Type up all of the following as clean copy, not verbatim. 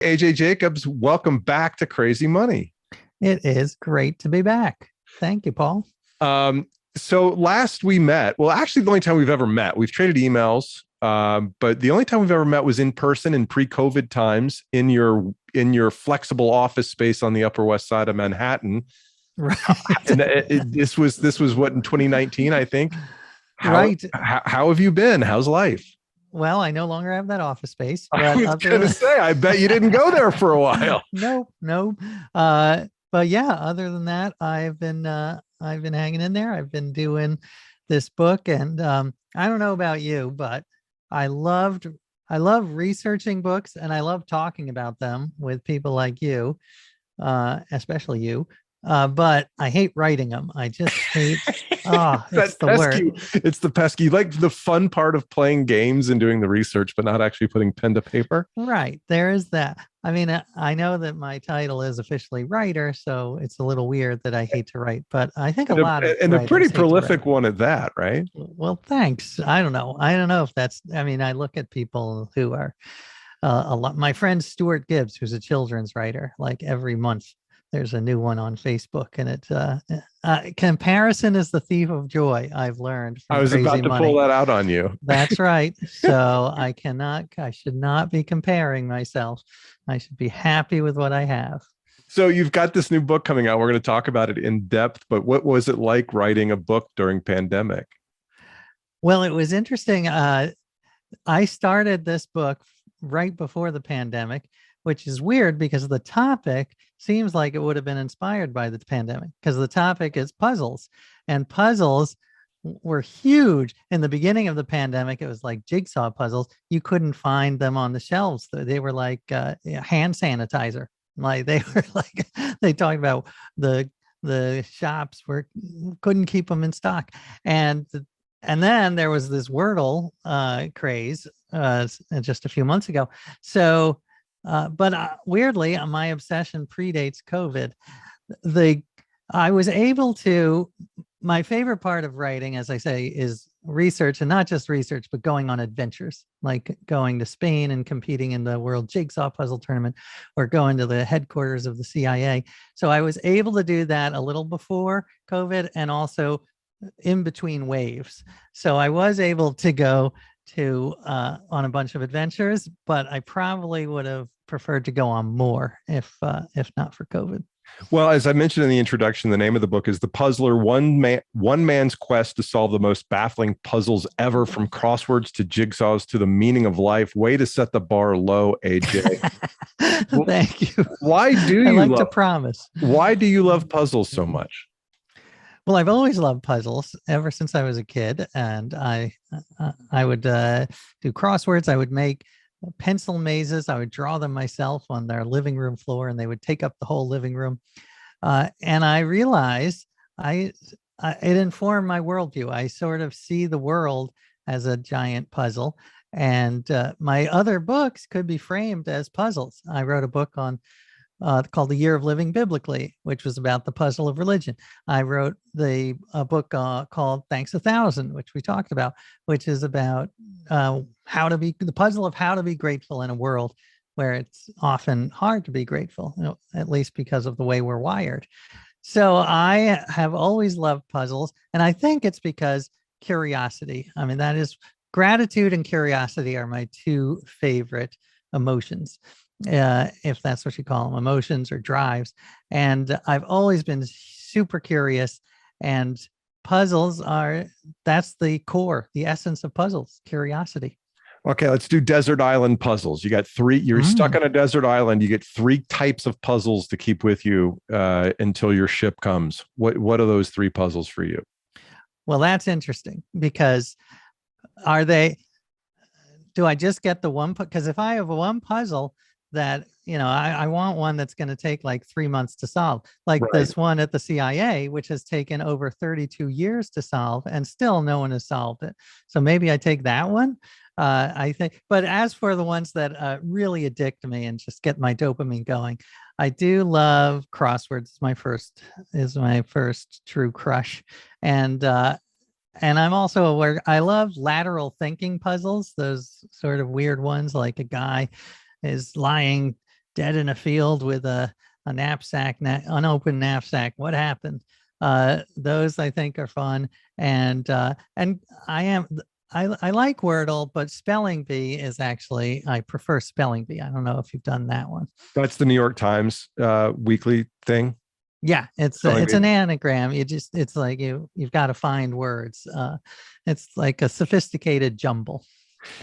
AJ Jacobs, welcome back to Crazy Money. It is great to be back. Thank you, Paul. Um, so last we met, well, actually, the only time we've ever met, we've traded emails, but the only time we've ever met was in person in pre-COVID times in your flexible office space on the Upper West Side of Manhattan. Right. And this was what, in 2019, I think. Right. How have you been? How's life? Well, I no longer have that office space, I but was going to say, I bet you didn't go there for a while. Nope. But yeah, other than that, I've been hanging in there. I've been doing this book, and I don't know about you, but I loved I love researching books, and I love talking about them with people like you, especially you. But I hate writing them. I just hate. Oh, it's the pesky. word. It's the pesky. You like the fun part of playing games and doing the research, but not actually putting pen to paper. Right. There is that. I mean, I know that my title is officially writer, so it's a little weird that I hate to write, but I think a lot of And a pretty writers hate to prolific write. one at that, right? Well, thanks. I don't know. I don't know if that's, I mean, I look at people who are a lot. My friend Stuart Gibbs, who's a children's writer, like every month there's a new one on Facebook, and comparison is the thief of joy. I've learned I from was Crazy about to pull Money. that out on you. That's right. So I should not be comparing myself. I should be happy with what I have. So you've got this new book coming out. We're going to talk about it in depth, but what was it like writing a book during pandemic? Well, it was interesting. I started this book right before the pandemic, which is weird because the topic seems like it would have been inspired by the pandemic, because the topic is puzzles, and puzzles were huge in the beginning of the pandemic. It was like jigsaw puzzles. You couldn't find them on the shelves. They were like hand sanitizer. Like they were like, they talked about the shops were couldn't keep them in stock. And then there was this Wordle craze just a few months ago. So, but weirdly, my obsession predates COVID. The I was able to. My favorite part of writing, as I say, is research, and not just research, but going on adventures, like going to Spain and competing in the World Jigsaw Puzzle Tournament, or going to the headquarters of the CIA. So I was able to do that a little before COVID, and also in between waves. So I was able to go to on a bunch of adventures, but I probably would have preferred to go on more if not for COVID. Well, as I mentioned in the introduction, the name of the book is The Puzzler, one man's quest to solve the most baffling puzzles ever, from crosswords to jigsaws to the meaning of life. Way to set the bar low, AJ. Thank you. Why do I you like love, to promise. why do you love puzzles so much? Well, I've always loved puzzles ever since I was a kid, and I would do crosswords. I would make pencil mazes. I would draw them myself on their living room floor, and they would take up the whole living room. And I realized it informed my worldview. I sort of see the world as a giant puzzle, and my other books could be framed as puzzles. I wrote a book on called The Year of Living Biblically, which was about the puzzle of religion. I wrote a book called Thanks a Thousand, which we talked about, which is about the puzzle of how to be grateful in a world where it's often hard to be grateful, at least because of the way we're wired. So I have always loved puzzles, and I think it's because curiosity. I mean, that is, gratitude and curiosity are my two favorite emotions, if that's what you call them, emotions or drives. And I've always been super curious, and that's the core, the essence of puzzles, curiosity. Okay, let's do desert island puzzles. You got three, you're stuck on a desert island. You get three types of puzzles to keep with you until your ship comes. What are those three puzzles for you? Well, that's interesting, because do I just get the one? Because if I have one puzzle that, I want one that's going to take like 3 months to solve, like Right. this one at the CIA, which has taken over 32 years to solve, and still no one has solved it. So maybe I take that one. I think, but as for the ones that really addict me and just get my dopamine going, I do love crosswords. Is my first true crush, and I'm also aware I love lateral thinking puzzles. Those sort of weird ones, like a guy is lying dead in a field with a knapsack, unopened knapsack. What happened? Those I think are fun. And I like Wordle, but Spelling Bee is actually, I prefer Spelling Bee. I don't know if you've done that one. That's the New York Times weekly thing. Yeah, it's an anagram. It's like you've got to find words. It's like a sophisticated jumble.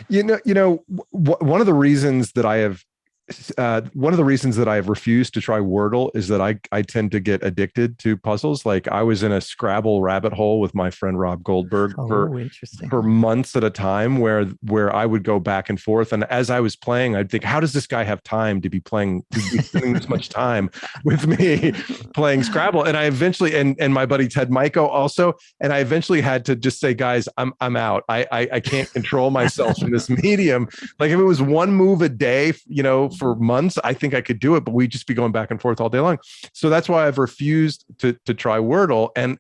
One of the reasons that I have refused to try Wordle is that I tend to get addicted to puzzles. Like I was in a Scrabble rabbit hole with my friend Rob Goldberg for months at a time, where I would go back and forth. And as I was playing, I'd think, how does this guy have time to be spending this much time with me playing Scrabble? And I eventually, and my buddy Ted Mico also, and I eventually had to just say, guys, I'm out. I can't control myself in this medium. Like if it was one move a day, for months, I think I could do it, but we'd just be going back and forth all day long. So that's why I've refused to try Wordle, and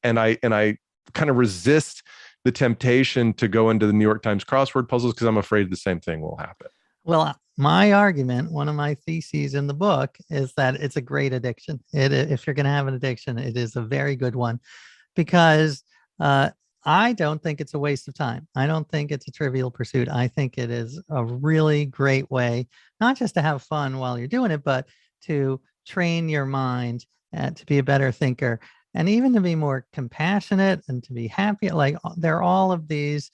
I kind of resist the temptation to go into the New York Times crossword puzzles because I'm afraid the same thing will happen. Well, my argument, one of my theses in the book, is that it's a great addiction. If you're going to have an addiction, it is a very good one, because I don't think it's a waste of time. I don't think it's a trivial pursuit. I think it is a really great way, not just to have fun while you're doing it, but to train your mind and to be a better thinker, and even to be more compassionate and to be happy. Like there are all of these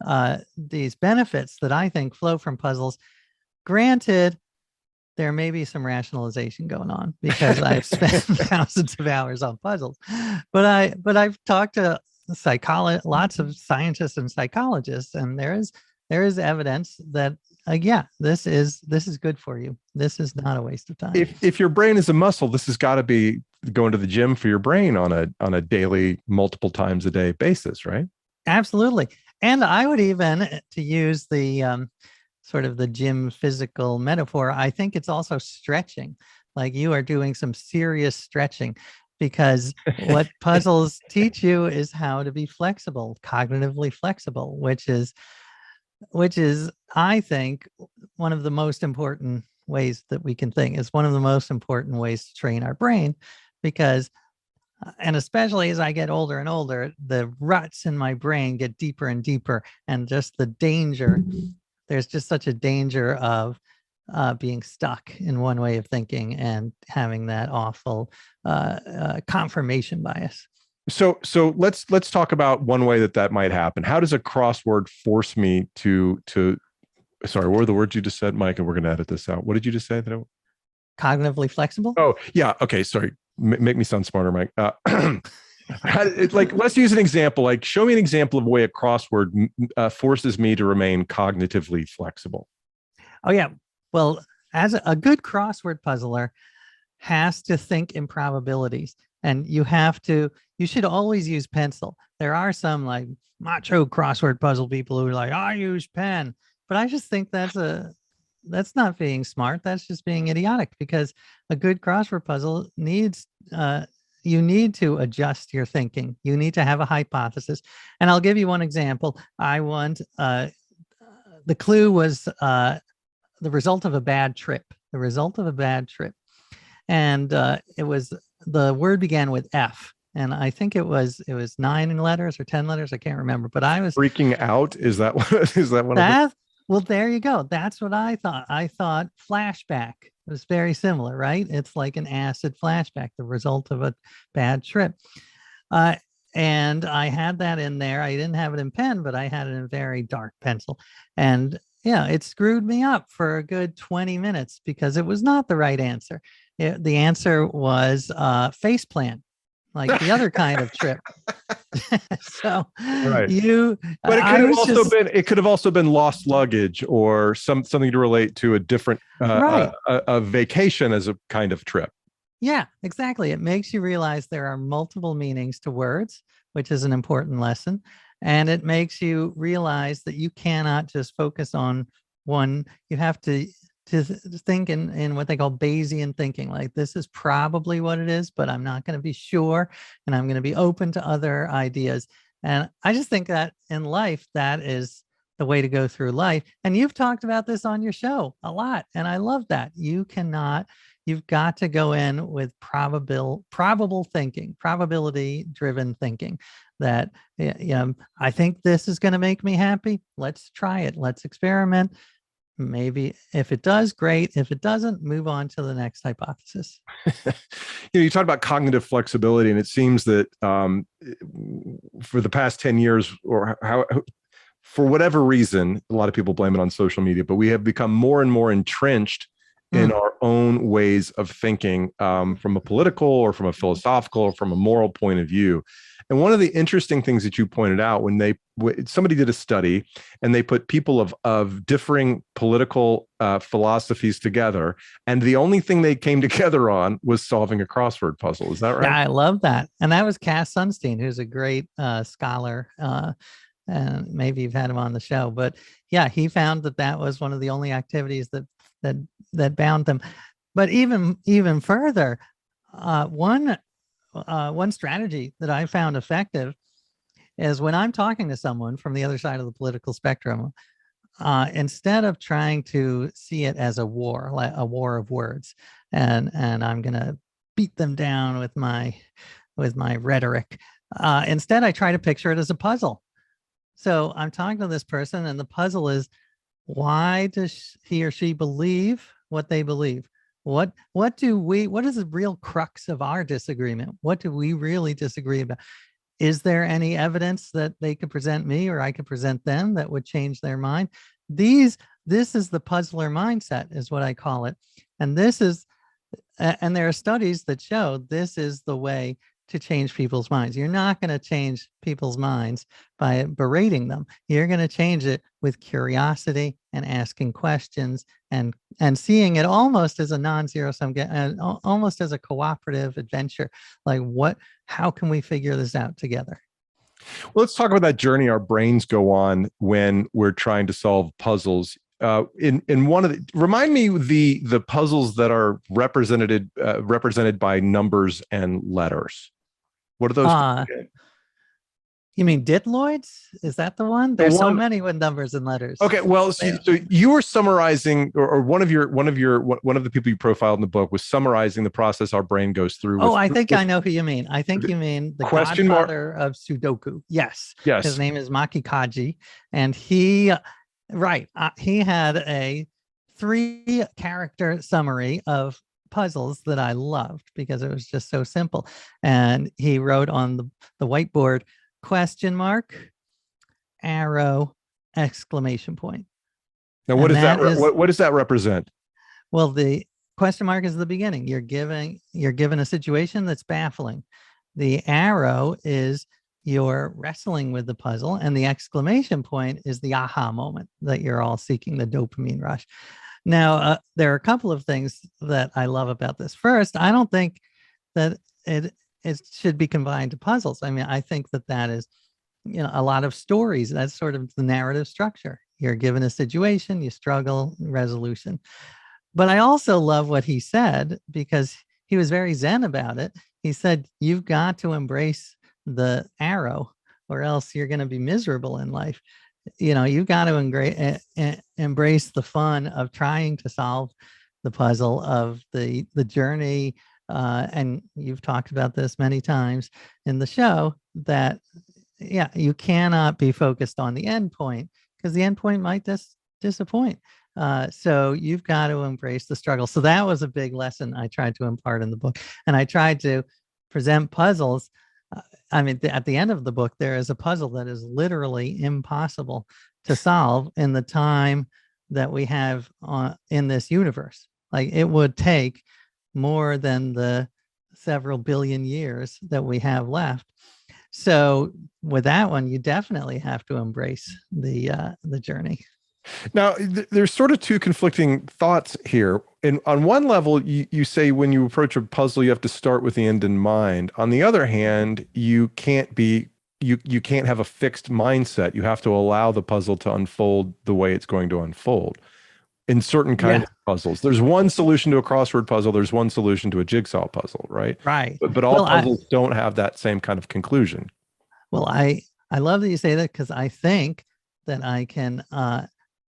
benefits that I think flow from puzzles. Granted, there may be some rationalization going on because I've spent thousands of hours on puzzles, but I've talked to lots of scientists and psychologists, and there is evidence that this is good for you. This is not a waste of time. If your brain is a muscle, this has got to be going to the gym for your brain on a daily, multiple times a day basis, right? Absolutely. And I would even, to use the sort of the gym physical metaphor, I think it's also stretching. Like you are doing some serious stretching, because what puzzles teach you is how to be flexible, cognitively flexible, which is, I think, one of the most important ways that we can think. It's one of the most important ways to train our brain, because, and especially as I get older and older, the ruts in my brain get deeper and deeper, and just the danger, there's just such a danger of being stuck in one way of thinking and having that awful confirmation bias. So let's talk about one way that might happen. How does a crossword force me to sorry, what were the words you just said, Mike? And we're going to edit this out. What did you just say? Cognitively flexible? Oh, yeah. Okay. Sorry. Make me sound smarter, Mike. Like, let's use an example. Like, show me an example of a way a crossword forces me to remain cognitively flexible. Oh, yeah. Well, as a good crossword puzzler has to think in probabilities, and you should always use pencil. There are some like macho crossword puzzle people who are like, I use pen, but I just think that's not being smart. That's just being idiotic, because a good crossword puzzle needs, you need to adjust your thinking. You need to have a hypothesis. And I'll give you one example. The clue was, the result of a bad trip. And the word began with F. And I think it was 9 letters or 10 letters. I can't remember, but I was freaking out. Is that one of them? Well, there you go. That's what I thought. I thought flashback was very similar, right? It's like an acid flashback, the result of a bad trip. And I had that in there. I didn't have it in pen, but I had it in very dark pencil. And yeah, it screwed me up for a good 20 minutes because it was not the right answer. The answer was face plant, like the other kind of trip. So right. But it could have also been lost luggage or something to relate to a different right. a vacation as a kind of trip. Yeah, exactly. It makes you realize there are multiple meanings to words, which is an important lesson. And it makes you realize that you cannot just focus on one. You have to think in what they call Bayesian thinking. Like, this is probably what it is, but I'm not going to be sure. And I'm going to be open to other ideas. And I just think that in life, that is the way to go through life. And you've talked about this on your show a lot, and I love that. You've got to go in with probable thinking, probability driven thinking, that I think this is going to make me happy. Let's try it. Let's experiment. Maybe if it does, great. If it doesn't, move on to the next hypothesis. You talked about cognitive flexibility, and it seems that for the past 10 years, or for whatever reason, a lot of people blame it on social media, but we have become more and more entrenched in our own ways of thinking, from a political or from a philosophical or from a moral point of view. And one of the interesting things that you pointed out, when somebody did a study and they put people of differing political philosophies together, and the only thing they came together on was solving a crossword puzzle. Is that right? Yeah, I love that. And that was Cass Sunstein, who's a great scholar. And maybe you've had him on the show, but yeah, he found that was one of the only activities that bound them. But even further, one strategy that I found effective is when I'm talking to someone from the other side of the political spectrum, instead of trying to see it as a war, like a war of words, and I'm gonna beat them down with my rhetoric, instead I try to picture it as a puzzle. So I'm talking to this person, and the puzzle is, why does he or she believe what they believe? What is the real crux of our disagreement? What do we really disagree about? Is there any evidence that they could present me or I could present them that would change their mind? This is the puzzler mindset, is what I call it. And and there are studies that show this is the way to change people's minds. You're not going to change people's minds by berating them. You're going to change it with curiosity and asking questions and seeing it almost as a non-zero sum game, and almost as a cooperative adventure. Like, how can we figure this out together? Well, let's talk about that journey our brains go on when we're trying to solve puzzles. In one of remind me the puzzles that are represented by numbers and letters. What are those? You mean Ditloids? Is that the one? There's so many with numbers and letters. Okay, well, so you were summarizing, or one of the people you profiled in the book was summarizing the process our brain goes through. I think I know who you mean. I think you mean the godfather of Sudoku. Yes. His name is Maki Kaji, and he had a 3-character summary of puzzles that I loved because it was just so simple. And he wrote on the whiteboard, question mark, arrow, exclamation point. Now, what does that represent? Well, the question mark is the beginning. You're given a situation that's baffling. The arrow is you're wrestling with the puzzle, and the exclamation point is the aha moment that you're all seeking, the dopamine rush. Now, there are a couple of things that I love about this. First, I don't think that it should be confined to puzzles. I mean, I think that is, a lot of stories. That's sort of the narrative structure. You're given a situation, you struggle, resolution. But I also love what he said, because he was very zen about it. He said, you've got to embrace the arrow, or else you're going to be miserable in life. You've got to embrace the fun of trying to solve the puzzle, of the journey. And you've talked about this many times in the show, that, you cannot be focused on the end point, because the end point might disappoint. So you've got to embrace the struggle. So that was a big lesson I tried to impart in the book. And I tried to present puzzles. At the end of the book, there is a puzzle that is literally impossible to solve in the time that we have in this universe. Like, it would take more than the several billion years that we have left. So with that one, you definitely have to embrace the journey. Now, there's sort of two conflicting thoughts here. And on one level, you say when you approach a puzzle, you have to start with the end in mind. On the other hand, you can't have a fixed mindset. You have to allow the puzzle to unfold the way it's going to unfold. In certain kinds of puzzles, there's one solution to a crossword puzzle. There's one solution to a jigsaw puzzle, right? Right. But all puzzles don't have that same kind of conclusion. Well, I love that you say that, because I think that I can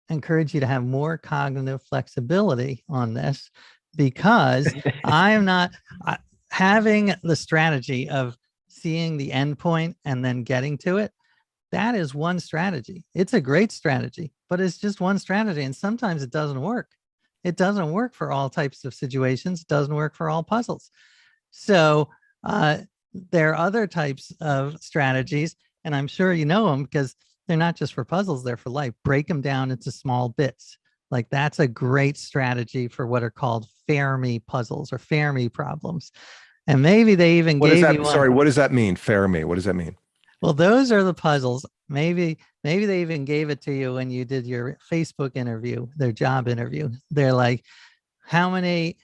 encourage you to have more cognitive flexibility on this, because I'm not having the strategy of seeing the end point and then getting to it. That is one strategy. It's a great strategy, but it's just one strategy. And sometimes it doesn't work. It doesn't work for all types of situations. It doesn't work for all puzzles. So there are other types of strategies, and I'm sure you know them because they're not just for puzzles, they're for life. Break them down into small bits. Like that's a great strategy for what are called Fermi puzzles or Fermi problems. And maybe they even gave you one. Sorry, what does that mean? Fermi, what does that mean? Well, those are the puzzles. Maybe they even gave it to you when you did your Facebook interview, their job interview. They're like, how many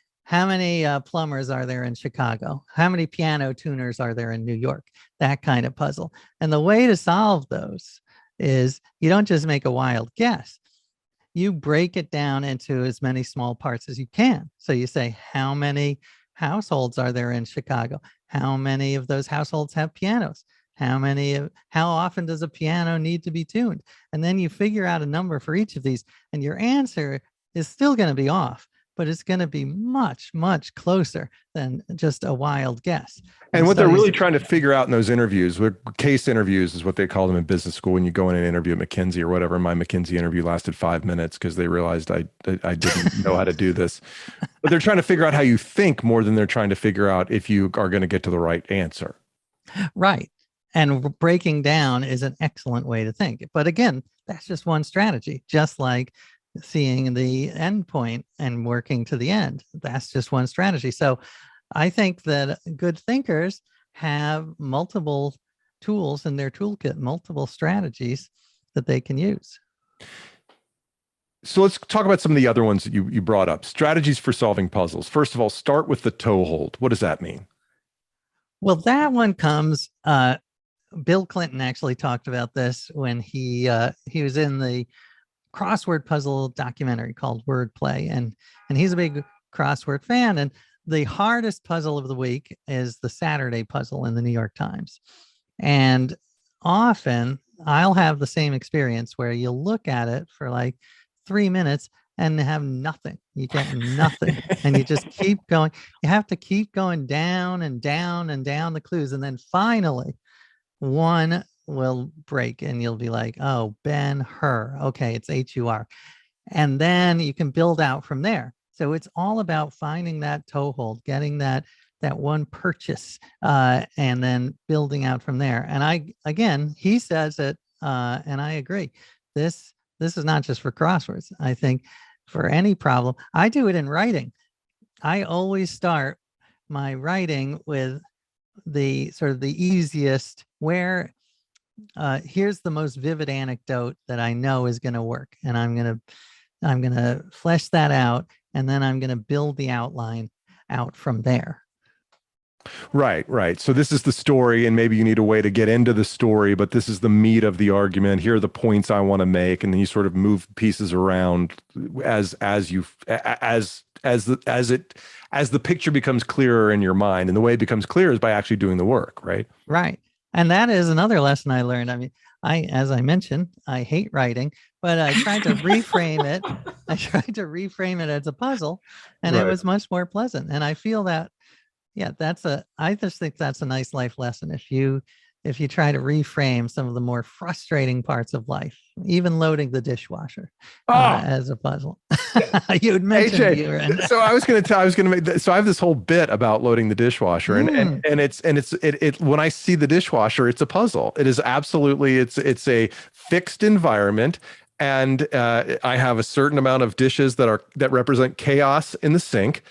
plumbers are there in Chicago? How many piano tuners are there in New York? That kind of puzzle. And the way to solve those is you don't just make a wild guess. You break it down into as many small parts as you can. So you say, how many households are there in Chicago? How many of those households have pianos? How often does a piano need to be tuned? And then you figure out a number for each of these, and your answer is still going to be off, but it's going to be much, much closer than just a wild guess. And what they're really trying to figure out in those interviews, case interviews is what they call them in business school, when you go in an interview at McKinsey or whatever. My McKinsey interview lasted 5 minutes because they realized I didn't know how to do this. But they're trying to figure out how you think more than they're trying to figure out if you are going to get to the right answer. Right. And breaking down is an excellent way to think. But again, that's just one strategy, just like seeing the end point and working to the end. That's just one strategy. So I think that good thinkers have multiple tools in their toolkit, multiple strategies that they can use. So let's talk about some of the other ones that you brought up. Strategies for solving puzzles. First of all, start with the toe hold. What does that mean? Well, that one comes, Bill Clinton actually talked about this when he was in the crossword puzzle documentary called Wordplay, and he's a big crossword fan. And the hardest puzzle of the week is the Saturday puzzle in the New York Times. And often I'll have the same experience where you'll look at it for like 3 minutes and have nothing. You get nothing. And you just keep going. You have to keep going down and down and down the clues. And then finally, one will break and you'll be like, oh, Ben Hur. Okay, it's H-U-R. And then you can build out from there. So it's all about finding that toehold, getting that one purchase, and then building out from there. And he says it, and I agree. This is not just for crosswords. I think for any problem, I do it in writing. I always start my writing with the sort of the easiest, where here's the most vivid anecdote that I know is going to work, and I'm going to flesh that out, and then I'm going to build the outline out from there. Right. So this is the story, and maybe you need a way to get into the story, but this is the meat of the argument. Here are the points I want to make, and then you sort of move pieces around as the picture becomes clearer in your mind. And the way it becomes clear is by actually doing the work, right? Right. And that is another lesson I learned. I mean, as I mentioned, I hate writing, but I tried to reframe it. I tried to reframe it as a puzzle, and It was much more pleasant. And I feel that, yeah, I just think that's a nice life lesson. If you try to reframe some of the more frustrating parts of life, even loading the dishwasher as a puzzle. You had mentioned AJ, so I was going to make. So I have this whole bit about loading the dishwasher, and it's when I see the dishwasher, it's a puzzle. It is absolutely it's a fixed environment. And I have a certain amount of dishes that represent chaos in the sink.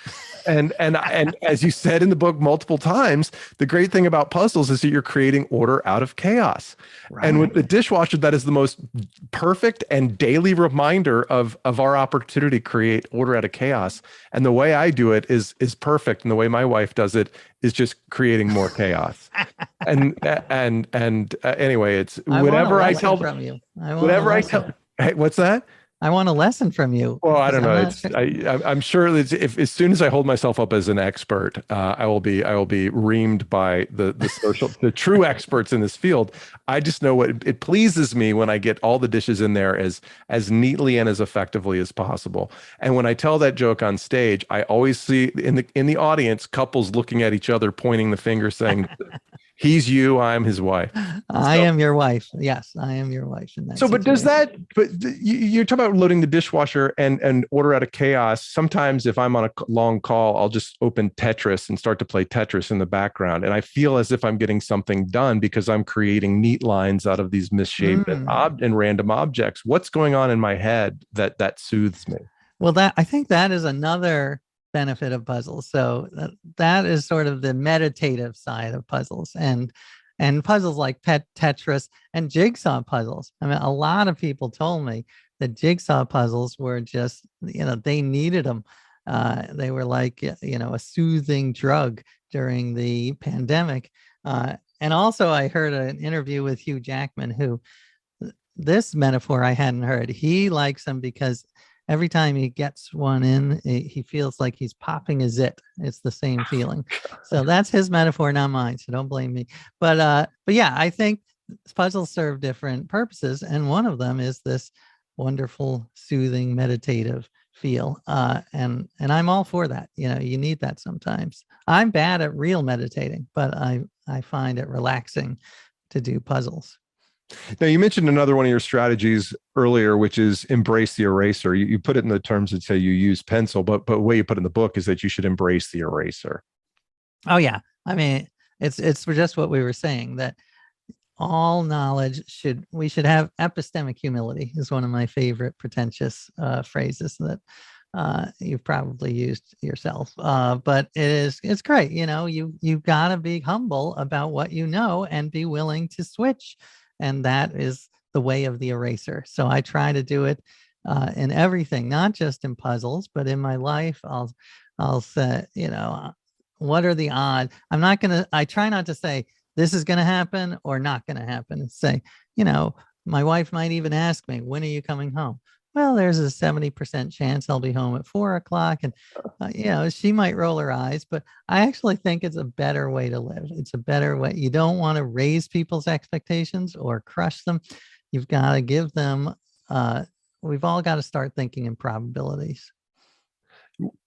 And as you said in the book multiple times, the great thing about puzzles is that you're creating order out of chaos. Right. And with the dishwasher, that is the most perfect and daily reminder of our opportunity to create order out of chaos. And the way I do it is perfect, and the way my wife does it is just creating more chaos. and anyway, it's whatever I tell. From you. Whatever I tell. Hey, what's that? I want a lesson from you Well, I because don't I'm know. not It's sure. I'm sure that if as soon as I hold myself up as an expert, I will be reamed by the true experts in this field. I just know it pleases me when I get all the dishes in there as neatly and as effectively as possible. And when I tell that joke on stage, I always see in the audience couples looking at each other, pointing the finger, saying, "He's you, I'm his wife." I So am your wife. Yes, I am your wife in that So, but does situation. that? You're talking about loading the dishwasher and order out of chaos. Sometimes, if I'm on a long call, I'll just open Tetris and start to play Tetris in the background, and I feel as if I'm getting something done because I'm creating neat lines out of these misshapen Mm. and random objects. What's going on in my head that soothes me? Well, that I think that is another benefit of puzzles. So that is sort of the meditative side of puzzles, and puzzles like Pet Tetris and jigsaw puzzles. I mean, a lot of people told me that jigsaw puzzles were just, they needed them. They were like, a soothing drug during the pandemic. And also, I heard an interview with Hugh Jackman, who this metaphor I hadn't heard. He likes them because every time he gets one in, he feels like he's popping a zit. It's the same feeling. So that's his metaphor, not mine. So don't blame me. But yeah, I think puzzles serve different purposes, and one of them is this wonderful, soothing, meditative feel. And I'm all for that. You need that sometimes. I'm bad at real meditating, but I find it relaxing to do puzzles. Now, you mentioned another one of your strategies earlier, which is embrace the eraser. You put it in the terms that say you use pencil, but the way you put it in the book is that you should embrace the eraser. Oh yeah. I mean, it's just what we were saying, that all knowledge we should have epistemic humility is one of my favorite pretentious phrases that you've probably used yourself. But it's great. You've got to be humble about what you know and be willing to switch. And that is the way of the eraser. So I try to do it in everything, not just in puzzles, but in my life. I'll say, what are the odds? I try not to say this is going to happen or not going to happen. Say, my wife might even ask me, when are you coming home? Well, there's a 70% chance I'll be home at 4 o'clock. And, she might roll her eyes, but I actually think it's a better way to live. It's a better way. You don't want to raise people's expectations or crush them. You've got to give them, we've all got to start thinking in probabilities.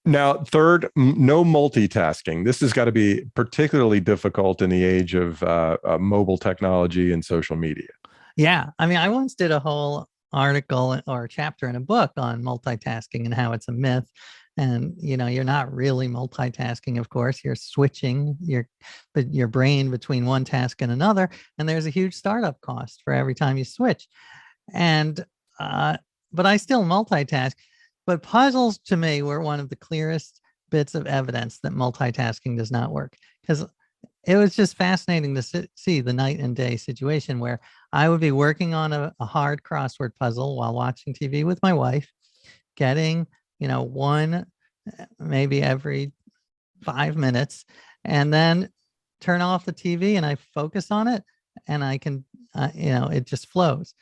Now, third, no multitasking. This has got to be particularly difficult in the age of mobile technology and social media. Yeah. I mean, I once did a whole article or chapter in a book on multitasking and how it's a myth. And you're not really multitasking. Of course, you're switching your brain between one task and another, and there's a huge startup cost for every time you switch. And but I still multitask. But puzzles to me were one of the clearest bits of evidence that multitasking does not work, because it was just fascinating to see the night and day situation where I would be working on a hard crossword puzzle while watching TV with my wife, getting, one maybe every 5 minutes, and then turn off the TV and I focus on it, and I can, it just flows.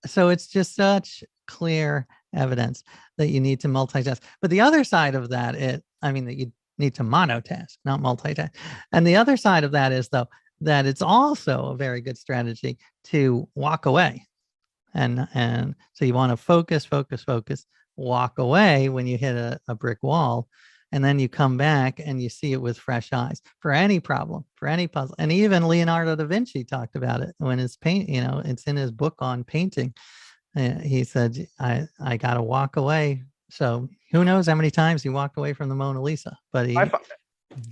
So it's just such clear evidence that you need to multitask. But the other side of that, that you need to monotask, not multitask. And the other side of that is, though, that it's also a very good strategy to walk away. And so you want to focus, walk away when you hit a brick wall, and then you come back and you see it with fresh eyes for any problem, for any puzzle. And even Leonardo da Vinci talked about it when his paint, it's in his book on painting. He said, I got to walk away. So who knows how many times he walked away from the Mona Lisa, but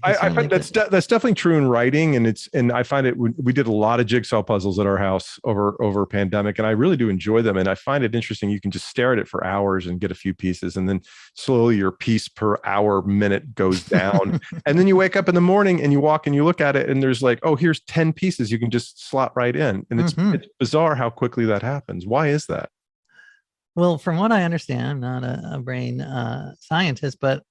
I find that's definitely true in writing, and I find it. We did a lot of jigsaw puzzles at our house over pandemic, and I really do enjoy them. And I find it interesting. You can just stare at it for hours and get a few pieces, and then slowly your piece per hour minute goes down, and then you wake up in the morning and you walk and you look at it, and there's like, oh, here's 10 pieces you can just slot right in, and it's bizarre how quickly that happens. Why is that? Well, from what I understand, I'm not a brain scientist, but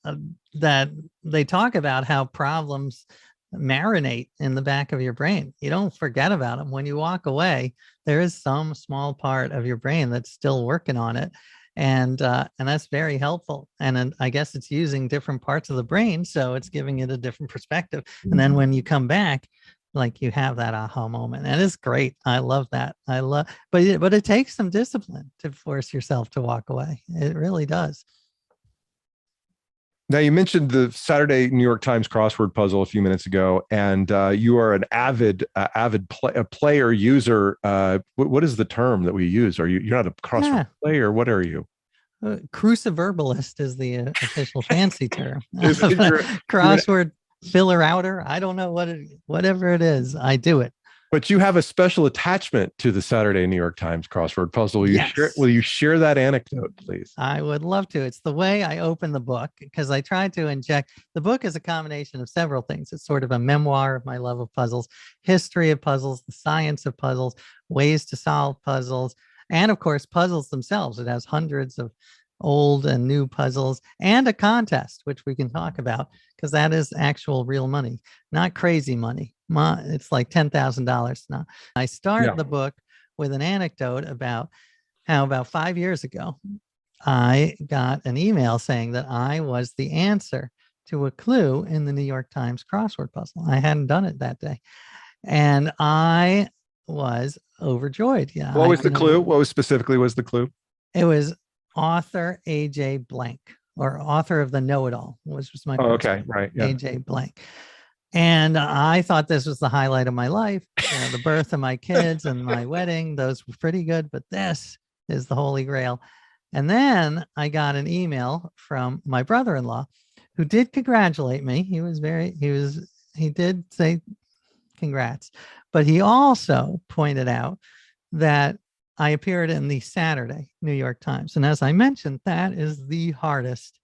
that they talk about how problems marinate in the back of your brain. You don't forget about them. When you walk away, there is some small part of your brain that's still working on it. and that's very helpful. And then I guess it's using different parts of the brain, so it's giving it a different perspective. And then when you come back, like, you have that aha moment, and it's great. I love that. But it takes some discipline to force yourself to walk away. It really does. Now, you mentioned the Saturday New York Times crossword puzzle a few minutes ago, and you are an avid player user. What is the term that we use? You're not a crossword player? What are you? Cruciverbalist is the official fancy term. Crossword filler outer. I don't know whatever it is. I do it. But you have a special attachment to the Saturday New York Times crossword puzzle. Will you share that anecdote, please? I would love to. It's the way I open the book, because I tried to inject, the book is a combination of several things. It's sort of a memoir of my love of puzzles, history of puzzles, the science of puzzles, ways to solve puzzles, and of course, puzzles themselves. It has hundreds of old and new puzzles, and a contest, which we can talk about, because that is actual real money, not crazy money. It's like $10,000 now. I start the book with an anecdote about how about 5 years ago, I got an email saying that I was the answer to a clue in the New York Times crossword puzzle. I hadn't done it that day, and I was overjoyed. Yeah. What was the clue? What specifically was the clue? It was author AJ Blank, or author of the Know-It-All, which was my okay, right, yeah. AJ Blank. And I thought this was the highlight of my life. The birth of my kids and my wedding, those were pretty good, but this is the holy grail. And then I got an email from my brother-in-law, who did congratulate me. He did say congrats, but he also pointed out that I appeared in the Saturday New York Times. And as I mentioned, that is the hardest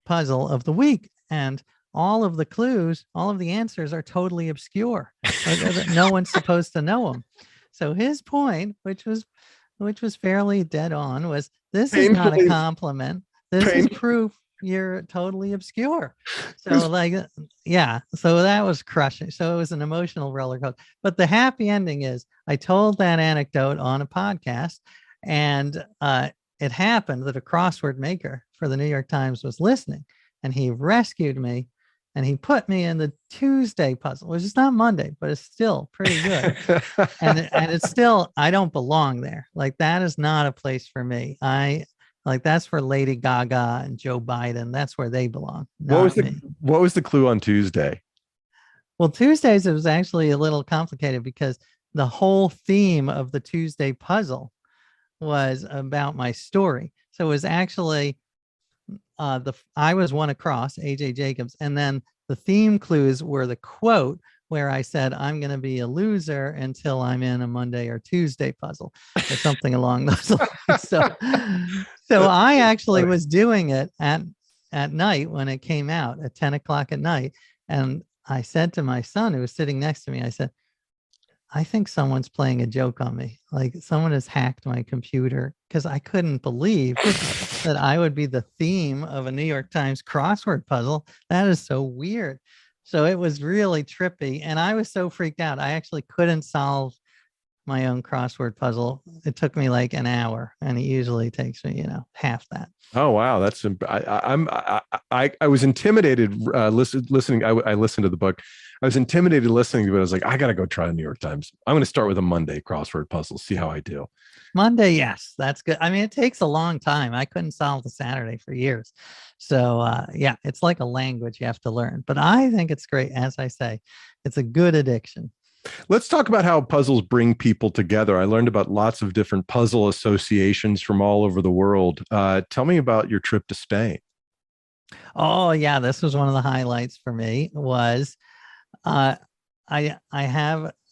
puzzle of the week. And all of the clues, all of the answers are totally obscure. No one's supposed to know them. So his point, which was fairly dead on, was this is not a compliment. This is proof you're totally obscure. So so that was crushing. So it was an emotional roller coaster. But the happy ending is I told that anecdote on a podcast, and it happened that a crossword maker for the New York Times was listening, and he rescued me, and he put me in the Tuesday puzzle, which is not Monday, but it's still pretty good. and it's still, I don't belong there. Like, that is not a place for me. That's for Lady Gaga and Joe Biden. That's where they belong. What was the clue on Tuesday? Well, Tuesdays, it was actually a little complicated, because the whole theme of the Tuesday puzzle was about my story. So it was actually I was one across, AJ Jacobs, and then the theme clues were the quote where I said, I'm going to be a loser until I'm in a Monday or Tuesday puzzle, or something along those lines. So I actually was doing it at night when it came out at 10 o'clock at night. And I said to my son, who was sitting next to me, I said, I think someone's playing a joke on me. Like, someone has hacked my computer, because I couldn't believe that I would be the theme of a New York Times crossword puzzle. That is so weird. So it was really trippy, and I was so freaked out. I actually couldn't solve my own crossword puzzle. It took me like an hour, and it usually takes me, half that. Oh, wow. That's, I was intimidated listening. I listened to the book. I was intimidated listening to it. I was like, I got to go try the New York Times. I'm going to start with a Monday crossword puzzle, see how I do. Monday, yes, that's good. I mean, it takes a long time. I couldn't solve the Saturday for years. So it's like a language you have to learn. But I think it's great. As I say, it's a good addiction. Let's talk about how puzzles bring people together. I learned about lots of different puzzle associations from all over the world. Tell me about your trip to Spain. Oh, yeah. This was one of the highlights for me. Was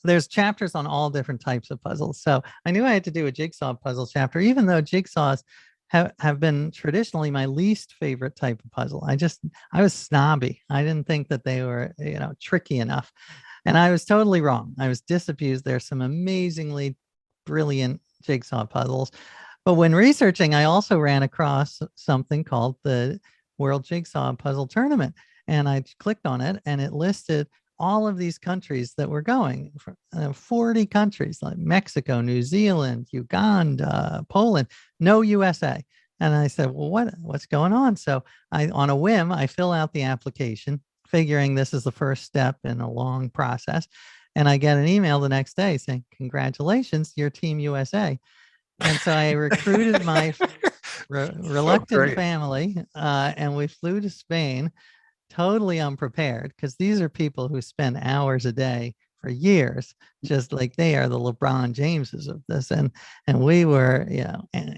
there's chapters on all different types of puzzles. So I knew I had to do a jigsaw puzzle chapter, even though jigsaws have been traditionally my least favorite type of puzzle. I was snobby. I didn't think that they were, tricky enough. And I was totally wrong. I was disabused. There's some amazingly brilliant jigsaw puzzles. But when researching, I also ran across something called the World Jigsaw Puzzle Tournament. And I clicked on it, and it listed all of these countries that were going, 40 countries like Mexico, New Zealand, Uganda, Poland, no USA. And I said, well, what's going on? So on a whim, I fill out the application, figuring this is the first step in a long process. And I get an email the next day saying, congratulations, you're Team USA. And so I recruited my reluctant family, and we flew to Spain, totally unprepared, because these are people who spend hours a day for years, just like they are the LeBron Jameses of this. And we were,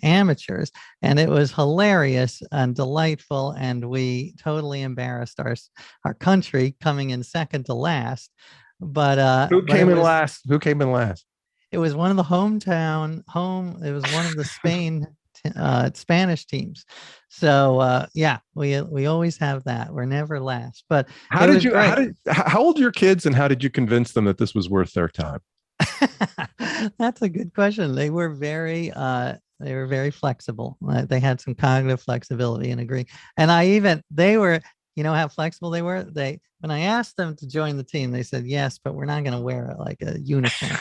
amateurs, and it was hilarious and delightful. And we totally embarrassed our country, coming in second to last. But Who came in last? Who came in last? It was one of the it was one of the Spanish teams. So yeah, we always have that. We're never last. But how old are your kids, and how did you convince them that this was worth their time? That's a good question. They were very flexible. They had some cognitive flexibility and agree. And they were, how flexible they were. When I asked them to join the team, they said yes, but we're not going to wear it like a uniform.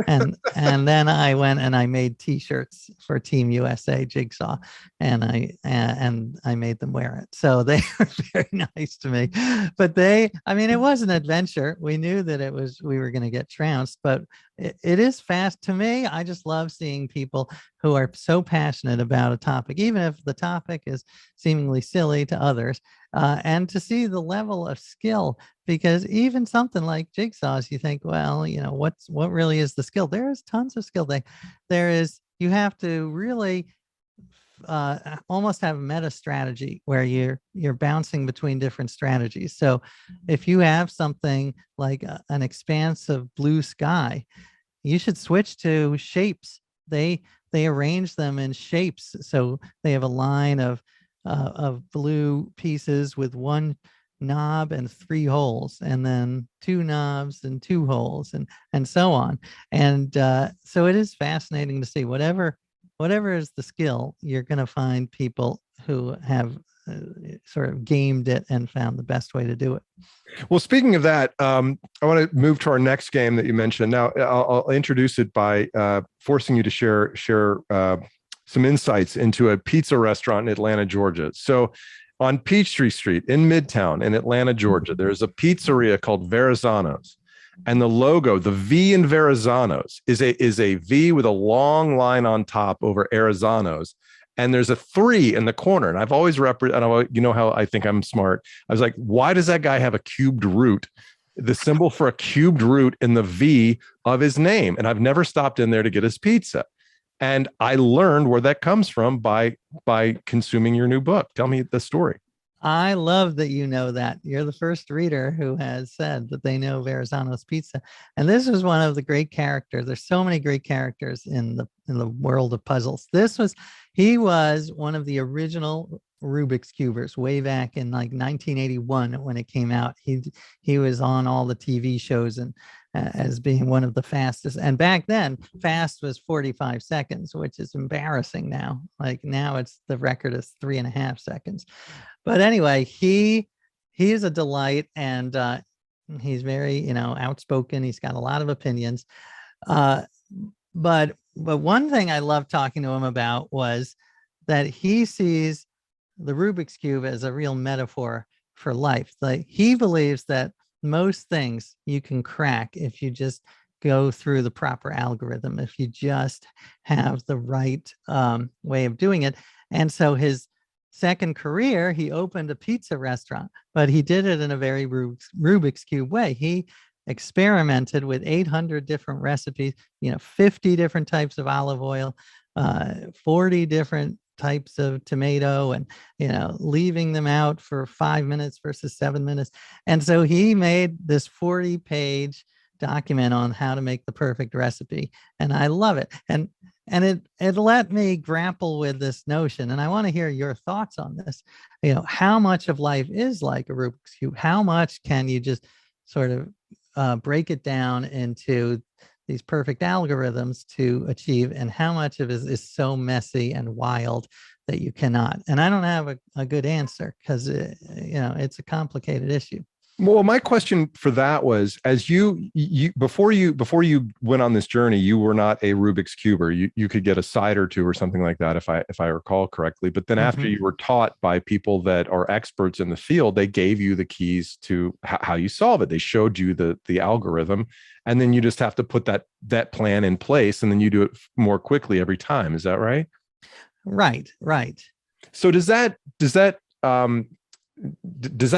and then I went and I made T-shirts for Team USA Jigsaw, and I made them wear it. So they were very nice to me. But it was an adventure. We knew that we were going to get trounced, but it is fast. To me, I just love seeing people who are so passionate about a topic, even if the topic is seemingly silly to others, and to see the level of skill. Because even something like jigsaws, you think, well, what really is the skill? There is tons of skill. You have to really almost have a meta strategy where you're bouncing between different strategies. So if you have something like an expanse of blue sky, you should switch to shapes. They arrange them in shapes. So they have a line of blue pieces with one knob and 3 holes, and then 2 knobs and 2 holes, and so on. And so it is fascinating to see whatever is the skill, you're going to find people who have sort of gamed it and found the best way to do it. Well, speaking of that, I want to move to our next game that you mentioned. Now, I'll introduce it by forcing you to share some insights into a pizza restaurant in Atlanta, Georgia. So on Peachtree Street in Midtown in Atlanta, Georgia, there's a pizzeria called Verrazano's. And the logo, the V in Verrazano's, is a V with a long line on top over Arizona's. And there's a 3 in the corner. And I've always how I think I'm smart. I was like, why does that guy have a cubed root? The symbol for a cubed root in the V of his name. And I've never stopped in there to get his pizza. And I learned where that comes from by consuming your new book. Tell me the story. I love that you know that. You're the first reader who has said that they know Verrazano's Pizza. And this was one of the great characters. There's so many great characters in the world of puzzles. He was one of the original Rubik's Cubers way back in like 1981 when it came out. He was on all the TV shows and as being one of the fastest. And back then, fast was 45 seconds, which is embarrassing now. Like now the record is 3.5 seconds. But anyway, he is a delight, and he's very, outspoken. He's got a lot of opinions. But one thing I loved talking to him about was that he sees the Rubik's Cube as a real metaphor for life. Like he believes that most things you can crack if you just go through the proper algorithm, if you just have the right way of doing it. And so his second career, he opened a pizza restaurant, but he did it in a very Rubik's Cube way. He experimented with 800 different recipes, 50 different types of olive oil, 40 different types of tomato, and leaving them out for 5 minutes versus 7 minutes. And so he made this 40-page document on how to make the perfect recipe, and I love it. And it let me grapple with this notion, and I want to hear your thoughts on this. How much of life is like a Rubik's Cube? How much can you just sort of break it down into these perfect algorithms to achieve, and how much of it is so messy and wild that you cannot? And I don't have a good answer, because it's a complicated issue. Well, my question for that was, as before you went on this journey, you were not a Rubik's cuber. You could get a side or two or something like that, if I recall correctly. But then after Mhm. you were taught by people that are experts in the field, they gave you the keys to how you solve it. They showed you the algorithm, and then you just have to put that plan in place, and then you do it more quickly every time. Is that right? Right, right. So does that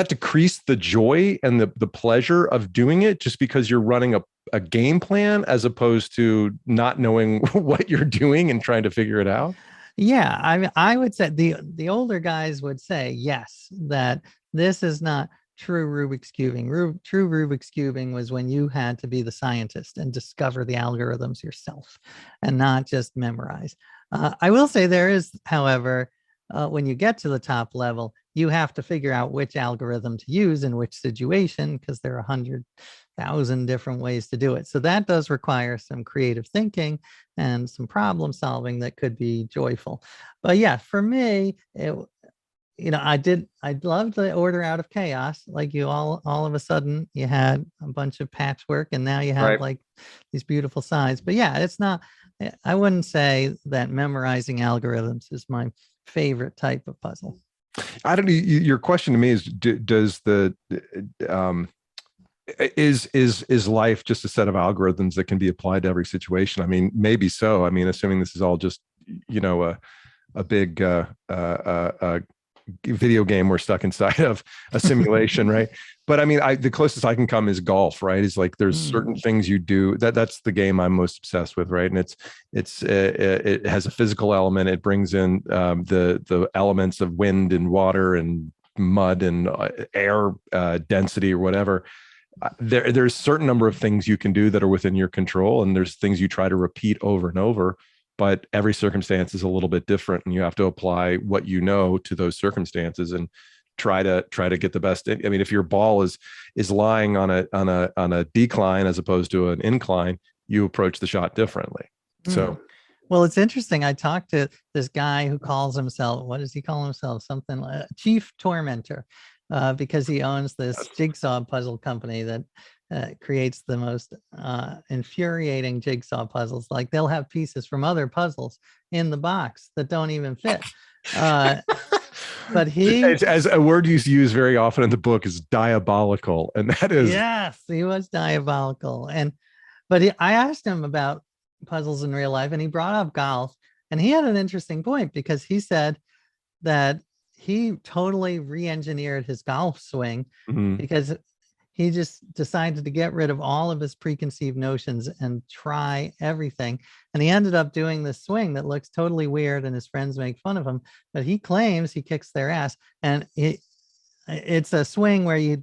decrease the joy and the pleasure of doing it just because you're running a game plan as opposed to not knowing what you're doing and trying to figure it out? Yeah, I mean, I would say the older guys would say yes, that this is not true Rubik's cubing. True Rubik's cubing was when you had to be the scientist and discover the algorithms yourself, and not just memorize. I will say there is, however, when you get to the top level, you have to figure out which algorithm to use in which situation, because there are 100,000 different ways to do it. So that does require some creative thinking and some problem solving that could be joyful. But yeah, for me, I loved the order out of chaos. Like you all of a sudden you had a bunch of patchwork and now you have Right. like these beautiful sides. But yeah, it's not, I wouldn't say that memorizing algorithms is my favorite type of puzzle. I don't know. Your question to me is, does the um, is life just a set of algorithms that can be applied to every situation? I mean, maybe so. I mean, assuming this is all just, a big video game we're stuck inside of, a simulation, right? But I mean, the closest I can come is golf, right? Is like there's Mm, certain things you do that's the game I'm most obsessed with, right? And it has a physical element. It brings in the elements of wind and water and mud and air density or whatever. There's a certain number of things you can do that are within your control, and there's things you try to repeat over and over, but every circumstance is a little bit different, and you have to apply what you know to those circumstances and try to get the best. I mean, if your ball is lying on a decline as opposed to an incline, you approach the shot differently. mm. So Well, it's interesting. I talked to this guy who calls himself, what does he call himself? Something like Chief Tormentor, because he owns this jigsaw puzzle company that creates the most infuriating jigsaw puzzles. Like they'll have pieces from other puzzles in the box that don't even fit. Uh, but he, as a word you use very often in the book is diabolical, and that is yes, he was diabolical. I asked him about puzzles in real life, and he brought up golf, and he had an interesting point because he said that he totally re-engineered his golf swing mm, because he just decided to get rid of all of his preconceived notions and try everything. And he ended up doing this swing that looks totally weird and his friends make fun of him, but he claims he kicks their ass. And it's a swing where you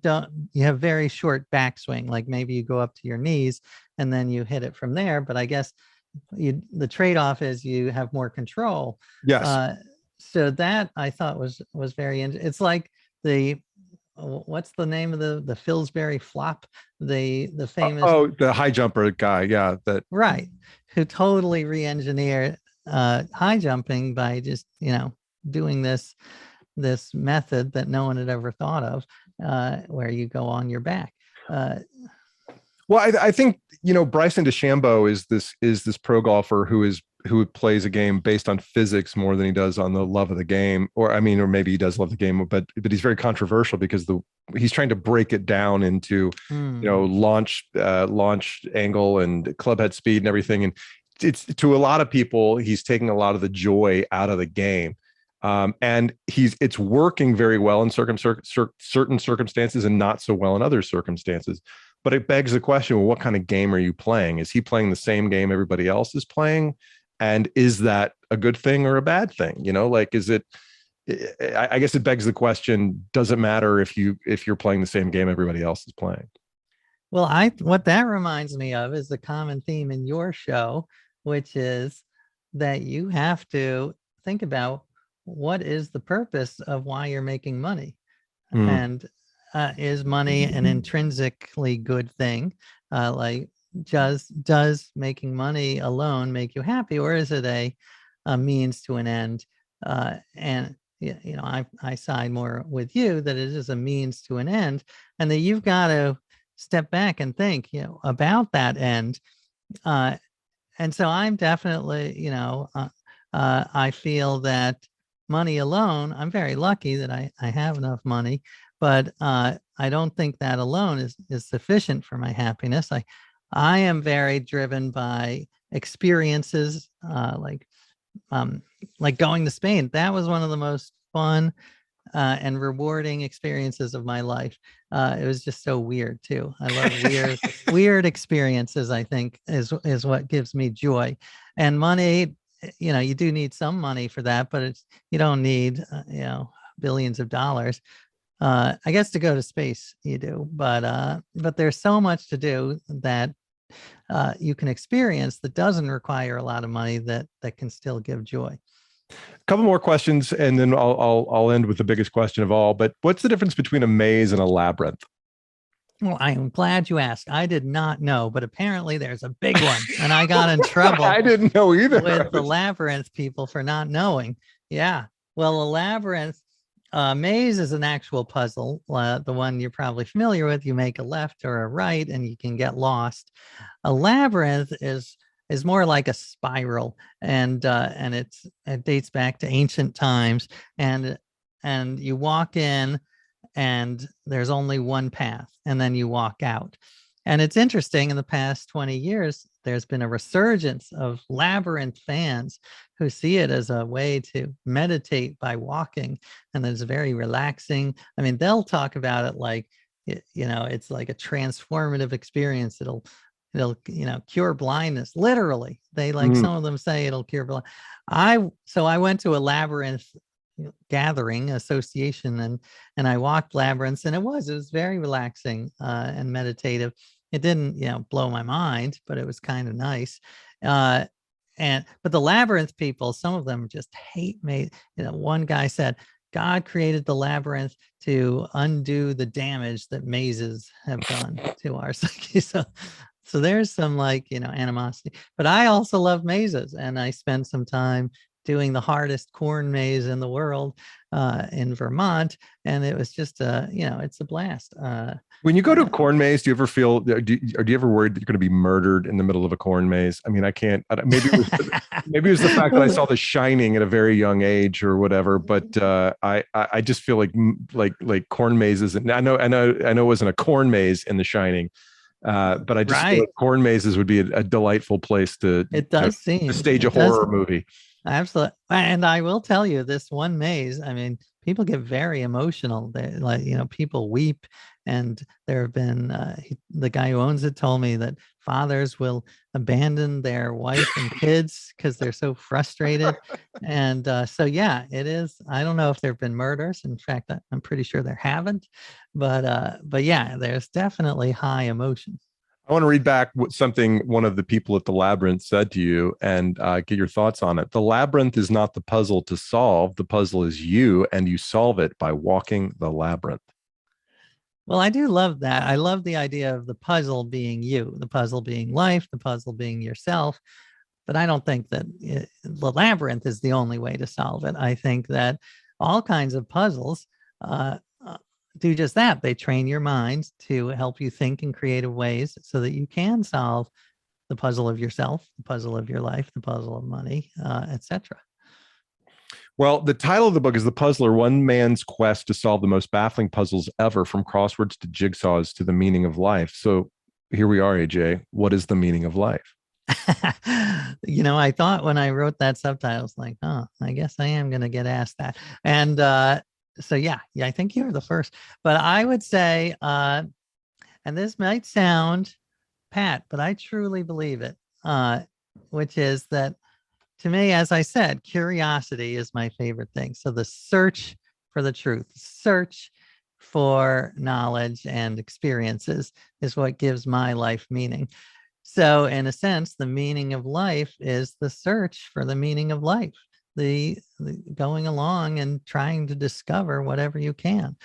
have very short backswing, like maybe you go up to your knees and then you hit it from there. But I guess the trade-off is you have more control. yes. So that I thought was very it's like the what's the name of the Fillsbury flop, the famous, Oh, the high jumper guy, yeah, that right, who totally re-engineered high jumping by just doing this method that no one had ever thought of, where you go on your back. uh, Well, I think Bryson DeChambeau is this pro golfer who plays a game based on physics more than he does on the love of the game, or maybe he does love the game, but he's very controversial because he's trying to break it down into hmm, launch angle and club head speed and everything, and it's to a lot of people he's taking a lot of the joy out of the game. And it's working very well in certain circumstances and not so well in other circumstances. But it begs the question, well, what kind of game are you playing? Is he playing the same game everybody else is playing? And is that a good thing or a bad thing? Like, is it, I guess it begs the question, does it matter if you're playing the same game everybody else is playing? well, what that reminds me of is the common theme in your show, which is that you have to think about what is the purpose of why you're making money. Mm. And is money an intrinsically good thing? Like, does making money alone make you happy, or is it a means to an end? And I side more with you that it is a means to an end, and that you've got to step back and think, about that end. And so I'm definitely, I feel that money alone, I'm very lucky that I have enough money, but I don't think that alone is sufficient for my happiness. I am very driven by experiences, like going to Spain. That was one of the most fun and rewarding experiences of my life. It was just so weird too. I love weird experiences. I think is what gives me joy. And money, you do need some money for that, but you don't need billions of dollars. I guess to go to space you do, but there's so much to do that you can experience that doesn't require a lot of money that can still give joy. A couple more questions, and then I'll end with the biggest question of all. But what's the difference between a maze and a labyrinth? Well, I am glad you asked. I did not know, but apparently there's a big one, and I got in trouble. I didn't know either. With the labyrinth people for not knowing. Yeah. Well, a labyrinth, maze is an actual puzzle. The one you're probably familiar with. You make a left or a right, and you can get lost. A labyrinth is more like a spiral, and it dates back to ancient times, and you walk in and there's only one path, and then you walk out. And it's interesting, in the past 20 years there's been a resurgence of labyrinth fans who see it as a way to meditate by walking, and it's very relaxing. I mean, they'll talk about it like it's like a transformative experience. It'll cure blindness. Literally, they some of them say it'll cure blind. I went to a labyrinth gathering association, and I walked labyrinths, and it was very relaxing and meditative. It didn't blow my mind, but it was kind of nice. But the labyrinth people, some of them just hate me. One guy said God created the labyrinth to undo the damage that mazes have done to our psyche. So there's some animosity, but I also love mazes, and I spent some time doing the hardest corn maze in the world in Vermont, and it was just it's a blast. When you go to a corn maze, do you ever feel, do you ever worried that you're going to be murdered in the middle of a corn maze? I mean, I can't. Maybe it was the fact that I saw The Shining at a very young age or whatever. But I just feel like corn mazes. And I know it wasn't a corn maze in The Shining. But I just feel like corn mazes would be a delightful place to stage a horror movie. Absolutely. And I will tell you, this one maze, I mean, people get very emotional. They people weep. And there have been the guy who owns it told me that fathers will abandon their wife and kids because they're so frustrated. And so yeah, it is. I don't know if there have been murders. In fact, I'm pretty sure there haven't. But yeah, there's definitely high emotion. I want to read back something one of the people at the labyrinth said to you, and get your thoughts on it. The labyrinth is not the puzzle to solve. The puzzle is you, and you solve it by walking the labyrinth. Well, I do love that. I love the idea of the puzzle being you, the puzzle being life, the puzzle being yourself. But I don't think that the labyrinth is the only way to solve it. I think that all kinds of puzzles do just that. They train your mind to help you think in creative ways so that you can solve the puzzle of yourself, the puzzle of your life, the puzzle of money, etc. Well, the title of the book is The Puzzler, One Man's Quest to Solve the Most Baffling Puzzles Ever, from Crosswords to Jigsaws to the Meaning of Life. So here we are, AJ. What is the meaning of life? I thought when I wrote that subtitle, I was like, oh, I guess I am going to get asked that. And so, yeah, I think you're the first. But I would say, and this might sound pat, but I truly believe it, which is that, to me, as I said, curiosity is my favorite thing. So the search for the truth, search for knowledge and experiences is what gives my life meaning. So in a sense, the meaning of life is the search for the meaning of life, the going along and trying to discover whatever you can.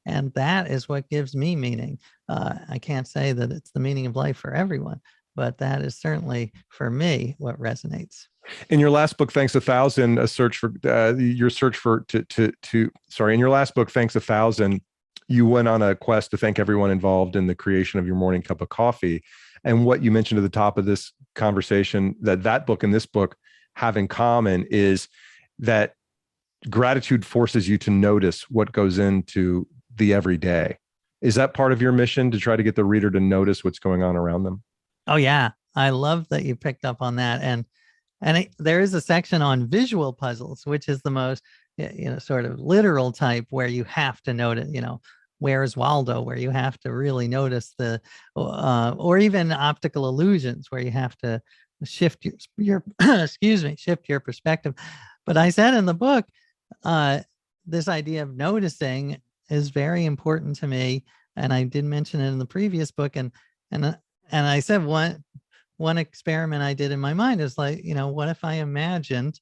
And that is what gives me meaning. I can't say that it's the meaning of life for everyone, but that is certainly, for me, what resonates. In your last book, Thanks a Thousand, a search for your search for to sorry, in your last book, Thanks a Thousand, you went on a quest to thank everyone involved in the creation of your morning cup of coffee. And what you mentioned at the top of this conversation that book and this book have in common is that gratitude forces you to notice what goes into the everyday. Is that part of your mission, to try to get the reader to notice what's going on around them? Oh yeah, I love that you picked up on that. And there is a section on visual puzzles, which is the most, sort of literal type, where you have to notice, where's Waldo, where you have to really notice or even optical illusions, where you have to shift your excuse me, shift your perspective. But I said in the book, this idea of noticing is very important to me, and I did mention it in the previous book. And I said one experiment I did in my mind is like, what if I imagined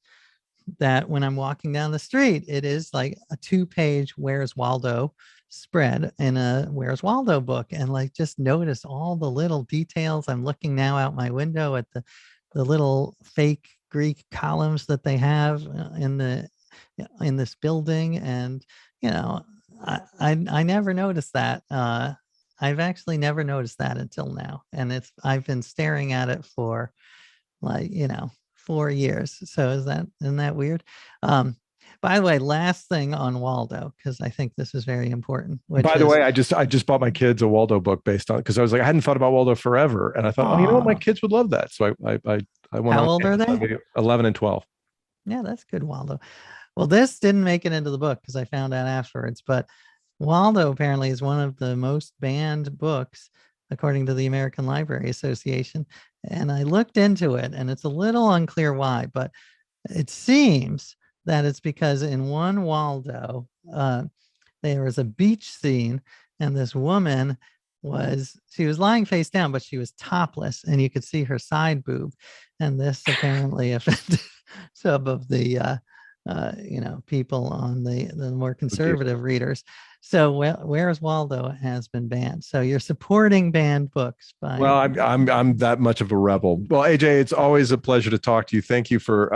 that when I'm walking down the street, it is like a 2-page Where's Waldo spread in a Where's Waldo book, and like just notice all the little details. I'm looking now out my window at the little fake Greek columns that they have in this building, and I never noticed that. I've actually never noticed that until now, and I've been staring at it for like 4 years. So isn't that weird? By the way, last thing on Waldo, because I think this is very important. By the way, I just bought my kids a Waldo book based on, because I was like, I hadn't thought about Waldo forever, and I thought, you know what, my kids would love that. So I went. How old are they? 11 and 12. Yeah, that's good, Waldo. Well, this didn't make it into the book because I found out afterwards, but Waldo apparently is one of the most banned books according to the American Library Association. And I looked into it, and it's a little unclear why, but it seems that it's because in one Waldo, there was a beach scene, and this woman was lying face down, but she was topless, and you could see her side boob. And this apparently offended some of the people on the more conservative readers. So Where's Waldo has been banned. So you're supporting banned books by. Well, I'm that much of a rebel. Well, AJ, it's always a pleasure to talk to you. Thank you for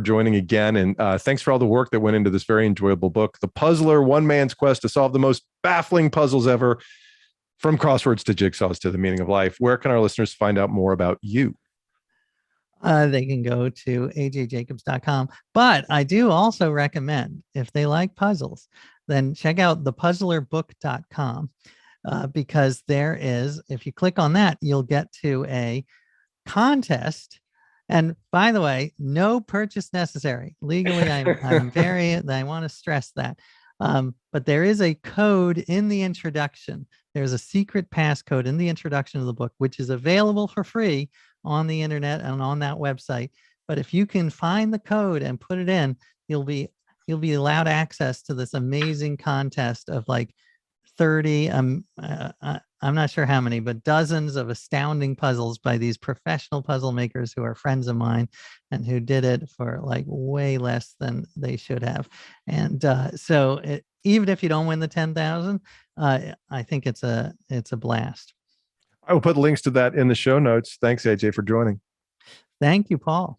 joining again, and thanks for all the work that went into this very enjoyable book, The Puzzler: One Man's Quest to Solve the Most Baffling Puzzles Ever, from crosswords to jigsaws to the meaning of life. Where can our listeners find out more about you? They can go to ajjacobs.com. But I do also recommend, if they like puzzles, then check out thepuzzlerbook.com, because there is, if you click on that, you'll get to a contest. And by the way, no purchase necessary. Legally, I want to stress that. But there is a code in the introduction. There's a secret passcode in the introduction of the book, which is available for free on the internet and on that website. But if you can find the code and put it in, you'll be allowed access to this amazing contest of like 30, I'm not sure how many, but dozens of astounding puzzles by these professional puzzle makers who are friends of mine and who did it for like way less than they should have. And even if you don't win the 10,000, I think it's a blast. I will put links to that in the show notes. Thanks, AJ, for joining. Thank you, Paul.